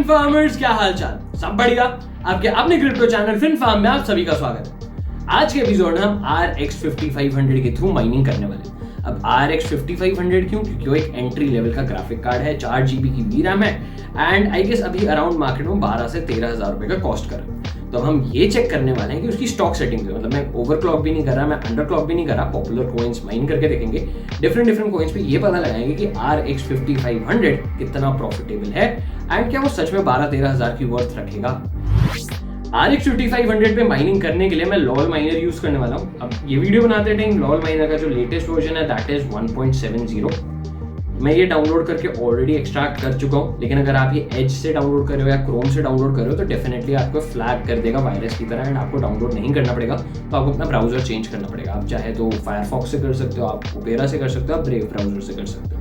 Farmers, क्या हाल चाल? सब बढ़िया। आपके अपने क्रिप्टो चैनल फिन फार्म में आप सभी का स्वागत है। आज के एपिसोड में हम RX 5500 के थ्रू माइनिंग करने वाले हैं। अब RX 5500 क्यों? क्योंकि वो एक एंट्री लेवल का ग्राफिक कार्ड है, 4 GB की VRAM है एंड आई गेस अभी अराउंड मार्केट में 12 से 13 हज़ार रुपए का कॉस्ट कर रहा है। तो हम ये चेक करने वाले हैं कि उसकी स्टॉक सेटिंग, मतलब मैं ओवरक्लॉक भी नहीं कर रहा, मैं अंडरक्लॉक भी नहीं कर रहा, पॉपुलर कॉइन्स माइन करके देखेंगे, डिफरेंट कॉइन्स पे ये पता लगाएंगे कि RX 5500 कितना प्रॉफिटेबल है एंड क्या वो सच में 12-13 हज़ार की वर्थ रखेगा। RX 5500 पे माइनिंग करने के लिए मैं लॉल माइनर यूज करने वाला हूँ। अब ये वीडियो बनाते टाइम लॉल माइनर का जो लेटेस्ट वर्जन है दैट इज 1.70। मैं ये डाउनलोड करके ऑलरेडी एक्सट्रैक्ट कर चुका हूँ, लेकिन अगर आप ये एज से डाउनलोड कर रहे हो या क्रोम से डाउनलोड कर रहे हो तो डेफिनेटली आपको फ्लैग कर देगा वायरस की तरह एंड आपको डाउनलोड नहीं करना पड़ेगा। तो आपको अपना ब्राउजर चेंज करना पड़ेगा। आप चाहे तो फायरफॉक्स से कर सकते हो, आप ओपेरा से कर सकते हो, आप ब्रेव ब्राउजर से कर सकते हो।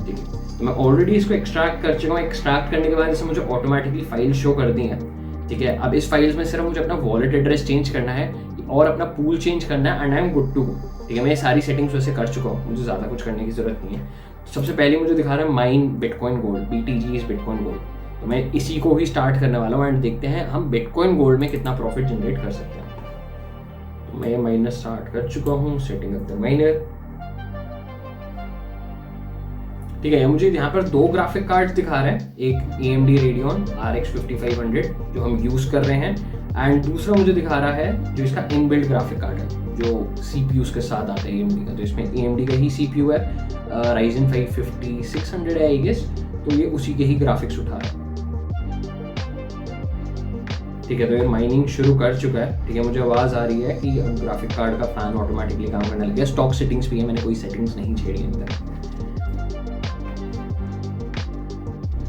ठीक है, तो मैं ऑलरेडी इसको एक्सट्रैक्ट कर चुका हूँ। एक्सट्रैक्ट करने के बाद इसे मुझे ऑटोमेटिकली फाइल शो कर दी है। ठीक है, अब इस फाइल्स में सिर्फ मुझे अपना वॉलेट एड्रेस चेंज करना है और अपना पूल चेंज करना है and I am good to go. ठीक है, मैं ये सारी सेटिंग्स वैसे कर चुका हूँ, मुझे ज़्यादा कुछ करने की जरूरत नहीं है। सबसे पहले मुझे दिखा रहा है mine bitcoin gold, BTG is bitcoin gold. तो मैं इसी को ही स्टार्ट करने वाला हूँ एंड देखते हैं हम बिटकॉइन गोल्ड में कितना प्रॉफिट जनरेट कर सकते हैं। तो मैं माइनर स्टार्ट कर चुका हूँ, सेटिंग अप द माइनर। ठीक है, मुझे यहाँ पर दो ग्राफिक कार्ड्स दिखा रहे हैं, एक AMD Radeon RX 5500 जो हम यूज कर रहे हैं एंड दूसरा मुझे दिखा रहा है जो इसका इनबिल्ट ग्राफिक कार्ड है जो CPUs के साथ आता है AMD का। तो इसमें AMD का ही CPU है, Ryzen 5 5600 है आई गेस, तो ये उसी के ही ग्राफिक्स उठा रहा है। ठीक है, तो ये माइनिंग शुरू कर चुका है। ठीक है, मुझे आवाज़ आ रही है कि अब ग्राफिक कार्ड का फैन ऑटोमेटिकली काम करने लग गया। स्टॉक सेटिंग्स भी है, मैंने कोई सेटिंग्स नहीं छेड़ी अंदर।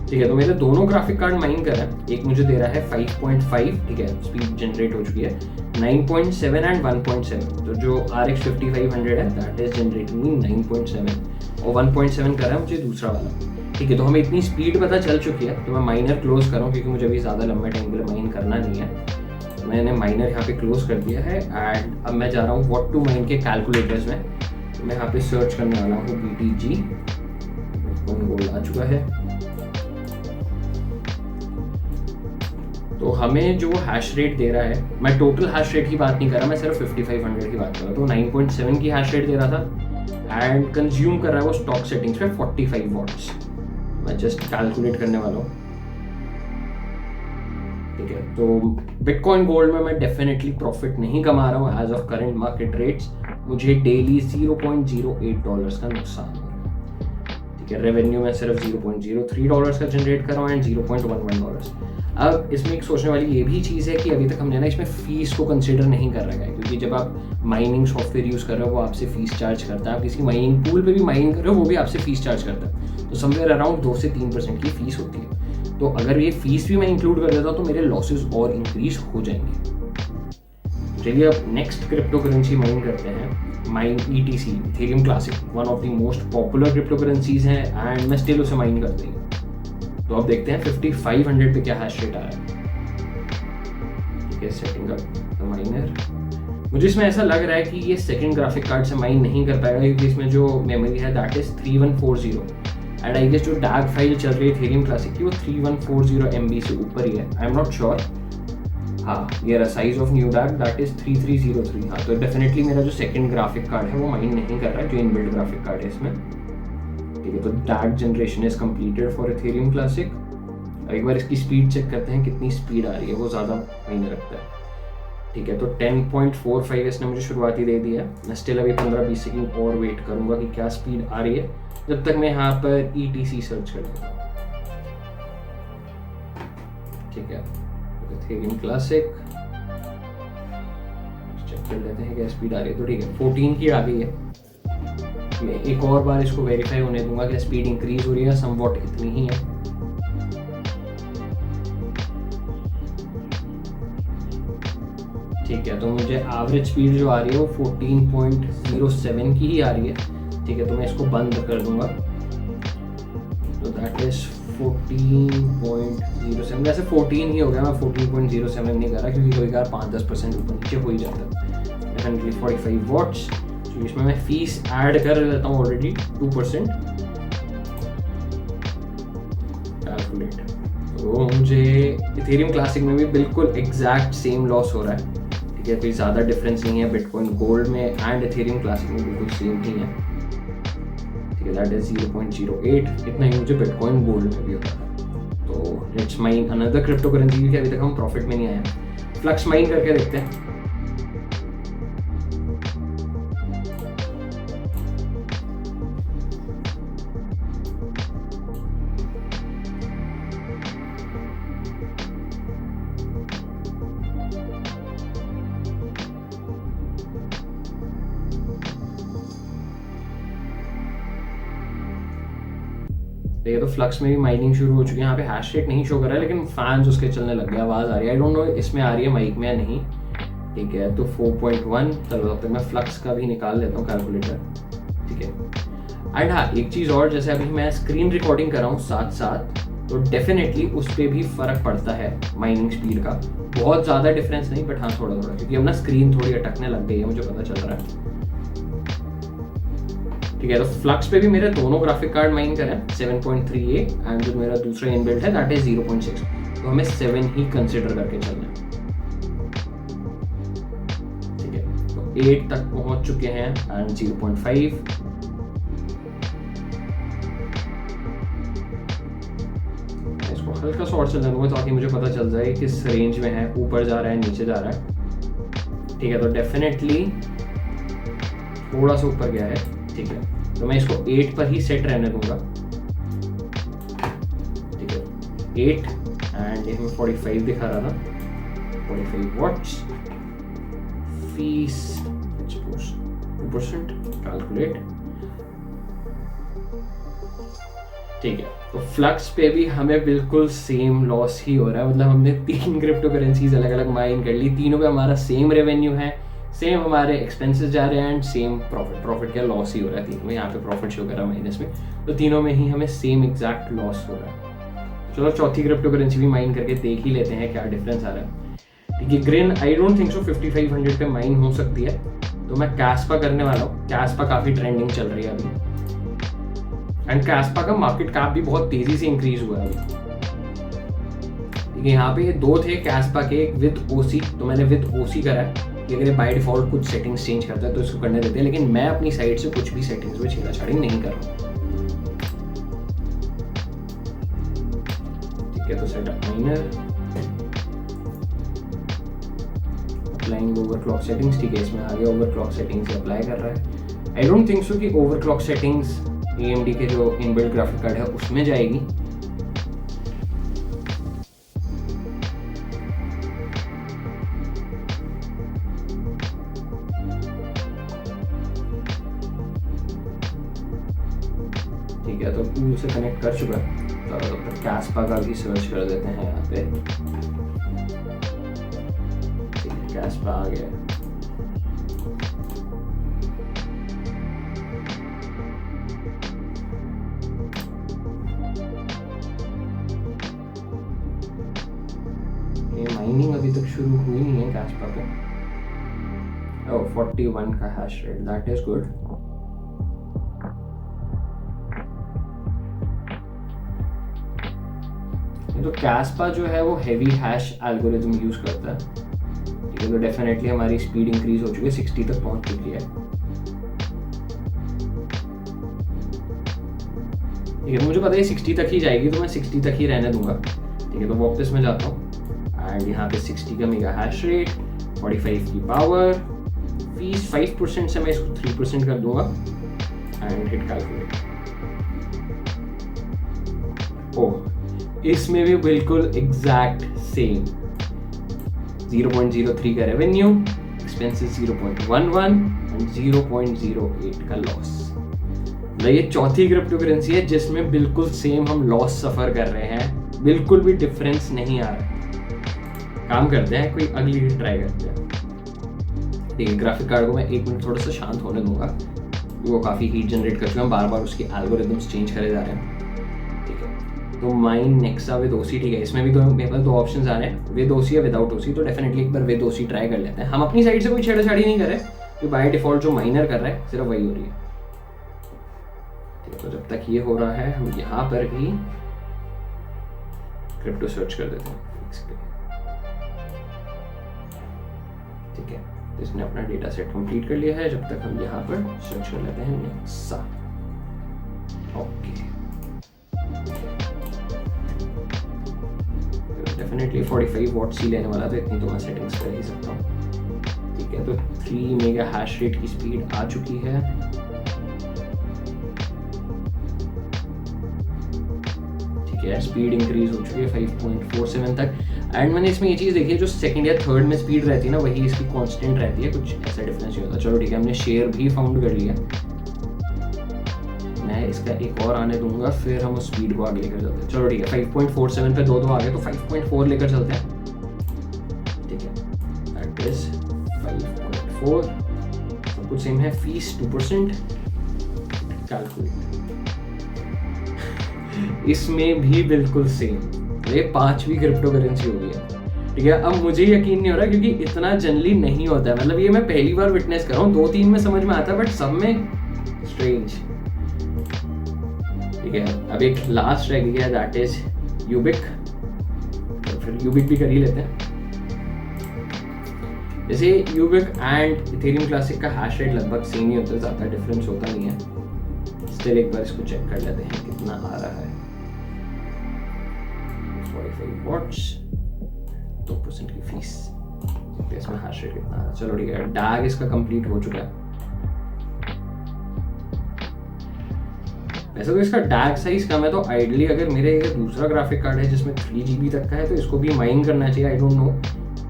ठीक है, तो मेरे दोनों ग्राफिक कार्ड माइन कर रहे हैं। एक मुझे दे रहा है 5.5, ठीक है, स्पीड जनरेट हो चुकी है, 9.7 एंड 1.7। तो जो RX 5500 है दैट इज जनरेटिंग मी 9.7 और 1.7 कर रहा है मुझे दूसरा वाला। ठीक है, तो हमें इतनी स्पीड पता चल चुकी है। तो मैं माइनर क्लोज कर रहा हूँ क्योंकि मुझे अभी ज़्यादा लंबे टाइम के लिए माइन करना नहीं है। तो मैंने माइनर यहाँ पे क्लोज कर दिया है एंड अब मैं जा रहा हूँ व्हाट टू माइन के कैलकुलेटर्स में। तो मैं यहाँ पे सर्च करने वाला हूँ BTG, गोल्ड आ चुका है। तो हमें जो हैश रेट दे रहा है, मैं टोटल हैश रेट की बात नहीं कर रहा, मैं सिर्फ 5500 की बात कर रहा हूँ। तो 9.7 की हैश रेट दे रहा था एंड कंज्यूम कर रहा है वो स्टॉक सेटिंग्स पे 45 वॉट्स। मैं जस्ट कैलकुलेट करने वाला हूँ। ठीक है, तो बिटकॉइन गोल्ड में मैं डेफिनेटली प्रॉफिट नहीं कमा रहा हूँ as of current market rates. मुझे डेली $0.08 का नुकसान हो रहा है। ठीक है, रेवेन्यू में सिर्फ $0.03 का जनरेट कर रहा हूँ एंड $0.11। अब इसमें एक सोचने वाली ये भी चीज़ है कि अभी तक हमने ना इसमें फीस को कंसिडर नहीं कर रखा है, क्योंकि जब आप माइनिंग सॉफ्टवेयर यूज़ कर रहे हो वो आपसे फीस चार्ज करता है। आप किसी माइनिंग पूल पे भी माइन कर रहे हो वो भी आपसे फीस चार्ज करता है। तो समवेयर अराउंड 2 से 3% की फीस होती है। तो अगर ये फीस भी मैं इंक्लूड कर देता हूँ तो मेरे लॉसेज और इंक्रीज हो जाएंगे। चलिए अब नेक्स्ट क्रिप्टो करेंसी माइन करते हैं, mine ETC, Ethereum classic, one of the most popular crypto currencies है एंड मैं स्टिल उसे माइन करता हूँ। तो अब देखते हैं 5500 पे क्या हैश रेट आ रहा है। ठीक है, सेटिंग अप द माइनर। मुझे इसमें ऐसा लग रहा है कि ये सेकंड ग्राफिक कार्ड से माइन नहीं कर पाएगा क्योंकि इसमें जो मेमोरी है that is 3140 and I guess जो डैग फाइल चल रही है इथेरियम क्लासिक की वो 3140 MB से ऊपर ही है। I am not sure. हाँ, ये रहा size of new डैग that is 3303। हाँ, तो डेफिनेटली मेरा जो सेकंड ग्राफिक कार्ड है वो माइन नहीं कर रहा है, जो इनबिल्ट ग्राफिक कार्ड है इसमें। ठीक है, तो DAG generation is completed for Ethereum classic. एक बार इसकी स्पीड चेक करते हैं कितनी स्पीड आ रही है, वो ज़्यादा मायने रखता है। ठीक है, तो 10.45 इसने मुझे शुरुआती दे दिया है। मैं स्टिल अभी 15-20 सेकंड और वेट करूंगा कि क्या स्पीड आ रही है, जब तक मैं यहाँ पर ETC सर्च कर लूँगा। ठीक है, इथेरियम क्लासिक चेक कर लेते हैं क्या स्पीड आ रही है। तो ठीक है, 14 की आ गई है। मैं एक और बार इसको वेरीफाई होने दूंगा कि स्पीड इंक्रीज हो रही है, समवॉट इतनी ही है। ठीक है, तो मुझे एवरेज स्पीड जो आ रही है वो 14.07 की ही आ रही है। ठीक है, तो मैं इसको बंद कर दूंगा। तो दैट इज 14.07, वैसे 14 ही हो गया। मैं 14.07 नहीं कर रहा क्योंकि कभी कभार 5-10% ऊपर नीचे हो ही जाता है। Definitely 45 watts. तो इसमें मैं फीस ऐड कर लेता हूँ ऑलरेडी 2%। कैलकुलेट, तो मुझे इथेरियम क्लासिक में भी बिल्कुल एग्जैक्ट सेम लॉस हो रहा है, ठीक है, कोई ज़्यादा डिफरेंस नहीं है बिटकॉइन गोल्ड में एंड इथेरियम क्लासिक में, बिल्कुल सेम ही है, ठीक है, दैट इज 0.08। इतना ही मुझे बिटकॉइन गोल्ड में भी होता है। तो let's mine another crypto currency, क्योंकि अभी तक हम प्रॉफिट में नहीं आए हैं। फ्लक्स माइन करके देखते हैं। ये तो फ्लक्स में भी माइनिंग शुरू हो चुकी है। यहाँ पे हैश रेट नहीं शो कर रहा है, लेकिन फैंस उसके चलने लग गया, आवाज़ आ रही है। आई डोंट नो इसमें आ रही है माइक में या नहीं, ठीक है। तो 4.1, चलो तब तक मैं फ्लक्स का भी निकाल लेता हूँ कैलकुलेटर, ठीक है। एंड हाँ, एक चीज़ और, जैसे अभी मैं स्क्रीन रिकॉर्डिंग कर रहा हूँ साथ साथ, तो डेफिनेटली उस पर भी फ़र्क पड़ता है माइनिंग स्पीड का। बहुत ज़्यादा डिफरेंस नहीं, बट हाँ थोड़ा थोड़ा, क्योंकि अब ना स्क्रीन थोड़ी अटकने लग गई है, मुझे पता चल रहा है, ठीक है। तो फ्लक्स पे भी मेरे दोनों ग्राफिक कार्ड माइन करें 7.3A एंड जो मेरा दूसरा इनबिल्ट है दैट इज 0.6, तो हमें 7 ही कंसिडर करके चलना है, ठीक है। तो 8 तक पहुंच चुके हैं एंड 0.5, इसको हल्का सा और चलने दूंगा ताकि मुझे पता चल जाए किस रेंज में है, ऊपर जा रहा है नीचे जा रहा है, ठीक है। तो डेफिनेटली थोड़ा सा ऊपर गया है, ठीक है। तो मैं इसको 8 पर ही सेट रहने दूंगा, ठीक है। 8 एंड ये 45 दिखा रहा था, 45 वॉट्स, फीस 2% कैलकुलेट, ठीक है। तो फ्लक्स पे भी हमें बिल्कुल सेम लॉस ही हो रहा है, मतलब हमने 3 क्रिप्टो करेंसीज अलग अलग माइन कर ली, तीनों पे हमारा सेम रेवेन्यू है, सेम हमारे एक्सपेंसेस जा रहे हैं एंड सेम प्रॉफिट क्या लॉस ही हो रहा है तीनों में। यहाँ पे प्रॉफिट शो कर रहा है माइनस में, तो तीनों में ही हमें सेम एग्जैक्ट लॉस हो रहा है। चलो चौथी क्रिप्टो करेंसी भी माइन करके देख ही लेते हैं क्या डिफरेंस आ रहा है, ठीक है। Grain I don't think so 5500 पे माइन हो सकती है, तो मैं कैस्पा करने वाला हूँ। कैस्पा काफ़ी ट्रेंडिंग चल रही है अभी, एंड कैस्पा का मार्केट कैप भी बहुत तेज़ी से इंक्रीज हुआ है अभी, ठीक है। यहाँ पे 2 थे कैस्पा के, एक विद ओसी, तो मैंने विद ओसी करा है। अगर बाय डिफॉल्ट कुछ सेटिंग्स चेंज करता है तो इसको करने देते हैं, लेकिन मैं अपनी साइड से कुछ भी सेटिंग्स में छेड़छाड़ी नहीं कर रहा हूँ, ठीक है। तो setup minor, applying overclock settings, ठीक है। इसमें आगे ओवरक्लॉक सेटिंग्स अप्लाई कर रहा है। आई डोंट थिंक सो कि ओवरक्लॉक सेटिंग्स AMD के जो इनबिल्ट ग्राफिक कार्ड है उसमें जाएगी, ठीक है। तो टूल से कनेक्ट कर चुका है, तो तब तक कैस्पा का भी सर्च कर देते हैं यहाँ पे, ठीक है। कैस्पा आ गया, ये माइनिंग अभी तक शुरू हुई नहीं है कैस्पा पे। ओह 41 का hash rate, that is good. तो कैस्पा जो है वो हैवी हैश एल्गोरिथम यूज करता है, ठीक है। तो डेफिनेटली हमारी स्पीड इंक्रीज हो चुकी है, 60 तक पहुंच चुकी है, ठीक है। मुझे पता है 60 तक ही जाएगी, तो मैं 60 तक ही रहने दूंगा, ठीक है। तो वापस में जाता हूँ एंड यहाँ पे 60 का मेगा हैश रेट, 45 की पावर, फीस 5% से मैं इसको 3% कर दूंगा एंड हिट कैलकुलेट। ओह, इसमें भी बिल्कुल एग्जैक्ट सेम 0.03 का रेवेन्यू, एक्सपेंसेस 0.11 एंड 0.08 का लॉस। मतलब ये चौथी क्रिप्टो करेंसी है जिसमें बिल्कुल सेम हम लॉस सफर कर रहे हैं, बिल्कुल भी डिफरेंस नहीं आ रहा है। काम करते हैं, कोई अगली हिट ट्राई करते हैं, ठीक है। ग्राफिक कार्ड को मैं 1 मिनट थोड़ा सा शांत होने दूंगा, वो काफ़ी हीट जनरेट कर चुके हैं, बार बार उसके एल्गोरिथम्स चेंज करे जा रहे हैं, ठीक है। तो माइन नेक्सा विद ओसी, ठीक है। इसमें भी मेरे पास 2 ऑप्शन आ रहे हैं, विद ओसी या विदाउट ओसी। तो डेफिनेटली एक बार विद ओसी ट्राई कर लेते हैं। हम अपनी साइड से कोई छेड़छाड़ी नहीं कर रहे, तो बाय डिफॉल्ट जो माइनर कर रहा है सिर्फ वही हो रही है, ठीक है। तो जब तक ये हो रहा है हम यहाँ पर भी क्रिप्टो सर्च कर देते हैं, ठीक है। तो इसने अपना डेटा सेट कंप्लीट कर लिया है। जब तक हम यहाँ पर सर्च कर लेते हैं नेक्सा। ओके, डेफिनेटली 45 वॉट्स ही लेने वाला, तो इतनी तो मैं सेटिंग्स कर ही सकता हूँ, ठीक है। तो 3 मेगा हैश रेट की स्पीड आ चुकी है। ठीक है, स्पीड इंक्रीज हो चुकी है 5.47 तक। एंड मैंने इसमें ये चीज़ देखी है, जो सेकंड या थर्ड में स्पीड रहती है ना, वही इसकी कांस्टेंट रहती है, कुछ ऐसा डिफरेंस नहीं होता। चलो ठीक है, हमने शेयर भी फाउंड कर लिया। मैं इसका एक और आने दूंगा, फिर हम उस स्पीड को आगे लेकर चलते हैं। चलो ठीक है, 5.47 पे दो आ गए, तो 5.4 लेकर चलते हैं, ठीक है। दैट इज 5.4, सब कुछ सेम है। Fees 2%, calculate. इसमें भी बिल्कुल सेम, ये 5वीं क्रिप्टो करेंसी हो गई है, ठीक है। अब मुझे यकीन नहीं हो रहा, क्योंकि इतना जनरली नहीं होता है, मतलब ये मैं पहली बार विटनेस कर रहा हूँ। 2-3 में समझ में आता है, बट सब में स्ट्रेंज, ठीक है। अब एक लास्ट रह गया, दैट इज यूबिक। तो फिर यूबिक भी कर ही लेते हैं। जैसे यूबिक एंड इथेरियम क्लासिक का हैश रेट लगभग सेम ही होता है, ज़्यादा डिफरेंस होता नहीं है। स्टिल एक बार इसको चेक कर लेते हैं कितना आ रहा है। 45 वॉट्स, 2% की फीस, इसमें हैश रेट कितना आ रहा है। चलो ठीक है, डैग इसका कंप्लीट हो चुका है। वैसे तो इसका डैग साइज कम है, तो आइडली अगर मेरे ये दूसरा ग्राफिक कार्ड है जिसमें 3 GB तक का है, तो इसको भी माइन करना चाहिए। I don't know,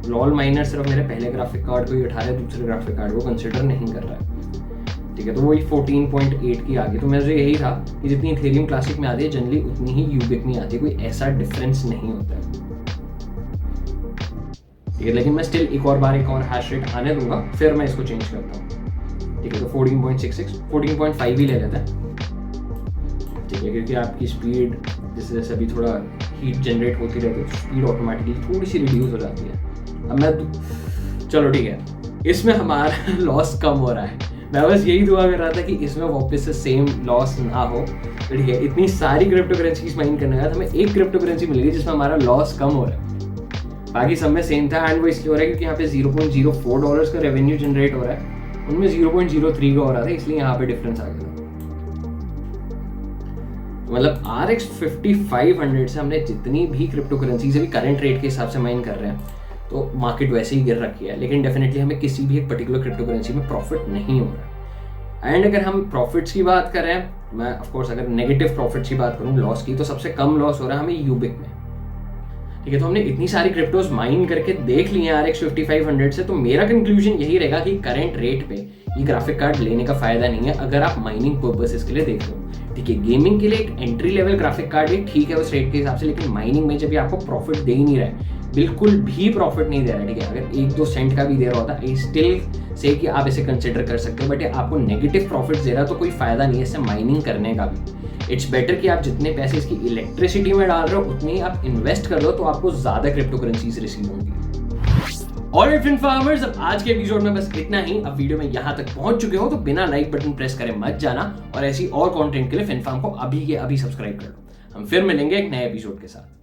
lol minor सिर्फ मेरे पहले ग्राफिक कार्ड को ही उठा रहा है, दूसरे ग्राफिक कार्ड को कंसिडर नहीं कर रहा है, ठीक है। तो वही 14.8 की आ गई। तो मुझे यही था कि जितनी इथेरियम क्लासिक में आती है जनरली, उतनी ही यूबिक में आती है, कोई ऐसा डिफरेंस नहीं होता है, ठीक है। लेकिन मैं स्टिल एक और हैश रेट आने दूंगा, फिर मैं इसको चेंज करता हूँ, ठीक है। तो 14.66, 14.5 ही ले लेते हैं, ठीक है, क्योंकि आपकी स्पीड जैसे जैसे अभी थोड़ा हीट जनरेट होती रहती है, तो स्पीड ऑटोमेटिकली थोड़ी सी रिड्यूस हो जाती है। अब मैं चलो ठीक है, इसमें हमारा लॉस कम हो रहा है। मैं बस यही दुआ कर रहा था कि इसमें वापस से सेम लॉस ना हो, तो ठीक है। इतनी सारी क्रिप्टो करेंसी माइन करने का, हमें एक क्रिप्टो करेंसी मिल गई जिसमें हमारा लॉस कम हो रहा है, बाकी सब में सेम था। एंड वो इसलिए हो रहा है क्योंकि यहाँ पे $0.04 का रेवेन्यू जनरेट हो रहा है, उनमें 0.03 का हो रहा था, इसलिए यहाँ पे डिफरेंस आ गया। मतलब RX 5500 से हमने जितनी भी क्रिप्टो करेंसी से भी करंट रेट के हिसाब से माइन कर रहे हैं, तो मार्केट वैसे ही गिर रखी है, लेकिन डेफिनेटली हमें किसी भी एक पर्टिकुलर क्रिप्टो करेंसी में प्रॉफिट नहीं हो रहा है। एंड अगर हम प्रॉफिट्स की बात कर रहे हैं, मैं ऑफ कोर्स अगर नेगेटिव प्रॉफिट्स की बात करूं, लॉस की, तो सबसे कम लॉस हो रहा है हमें यूबिक में, ठीक है। तो हमने इतनी सारी क्रिप्टोज माइन करके देख ली हैं RX 5500 से, तो मेरा कंक्लूजन यही रहेगा कि करंट रेट पे ये ग्राफिक कार्ड लेने का फायदा नहीं है, अगर आप माइनिंग पर्पसेस के लिए देख रहे हो, ठीक है। गेमिंग के लिए एक एंट्री लेवल ग्राफिक कार्ड भी ठीक है उस रेट के हिसाब से, लेकिन माइनिंग में जब ये आपको प्रॉफिट दे ही नहीं रहा है, बिल्कुल भी प्रॉफिट नहीं दे रहा है, ठीक है। अगर 1-2 सेंट का भी दे रहा होता, आई स्टिल से कि आप इसे कंसिडर कर सकते हो, बट ये आपको नेगेटिव प्रॉफिट दे रहा, तो कोई फायदा नहीं है इससे माइनिंग करने का भी। इट्स बेटर कि आप जितने पैसे इसकी इलेक्ट्रिसिटी में डाल रहे हो, उतनी आप इन्वेस्ट कर दो, तो आपको ज्यादा क्रिप्टो करेंसीज रिसीव होंगी। ऑलराइट फ्रेंड फार्मर्स, अब आज के एपिसोड में बस इतना ही। अब वीडियो में यहाँ तक पहुंच चुके हो तो बिना लाइक बटन प्रेस करे मत जाना, और ऐसी और कंटेंट के लिए FinFarm को अभी के अभी सब्सक्राइब कर लो। हम फिर मिलेंगे एक नए एपिसोड के साथ।